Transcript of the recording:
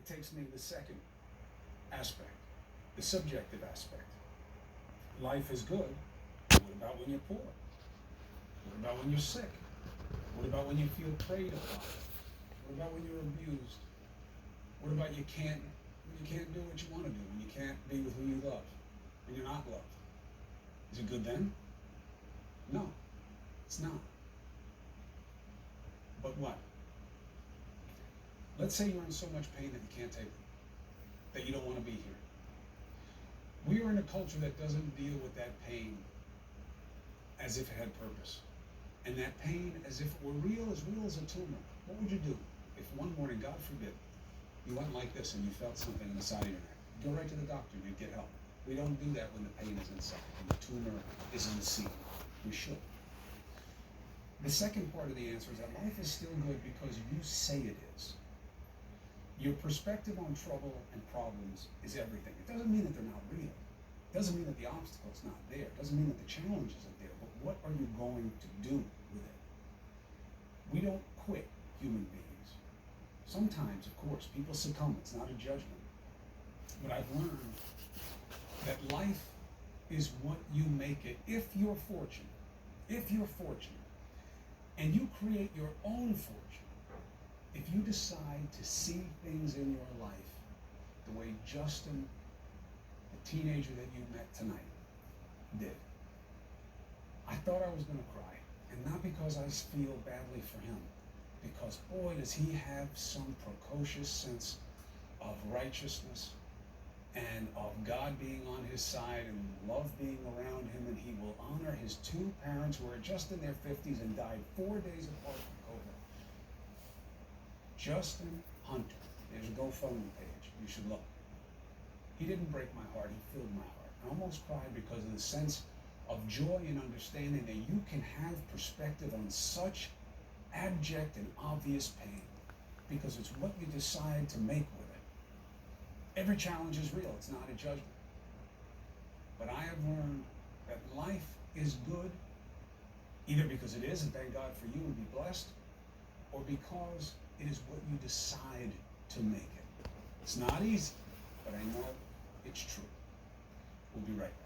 it takes me to the second aspect, the subjective aspect. Life is good. What about when you're poor? What about when you're sick? What about when you feel preyed upon? What about when you're abused? What about when you can't do what you want to do, when you can't be with who you love, when you're not loved? Is it good then? No, it's not. But what? Let's say you're in so much pain that you can't take it, that you don't want to be here. We are in a culture that doesn't deal with that pain as if it had purpose. And that pain, as if it were real as a tumor. What would you do if one morning, God forbid, you went like this and you felt something in the side of your neck? Go right to the doctor, you'd get help. We don't do that when the pain is inside and the tumor is unseen. We should. The second part of the answer is that life is still good because you say it is. Your perspective on trouble and problems is everything. It doesn't mean that they're not real. It doesn't mean that the obstacle's not there. It doesn't mean that the challenge isn't there. But what are you going to do with it? We don't quit, human beings. Sometimes, of course, people succumb. It's not a judgment. But I've learned that life is what you make it. If you're fortunate, and you create your own fortune, if you decide to see things in your life the way Justin, the teenager that you met tonight, did. I thought I was going to cry, and not because I feel badly for him, because boy, does he have some precocious sense of righteousness and of God being on his side and love being around him, and he will honor his two parents who are just in their 50s and died 4 days apart from COVID. Justin Hunter. There's a GoFundMe page. You should look. He didn't break my heart. He filled my heart. I almost cried because of the sense of joy and understanding that you can have perspective on such abject and obvious pain, because it's what you decide to make with it. Every challenge is real. It's not a judgment. But I have learned that life is good either because it is, and thank God for you and be blessed, or because it is what you decide to make it. It's not easy, but I know it's true. We'll be right back.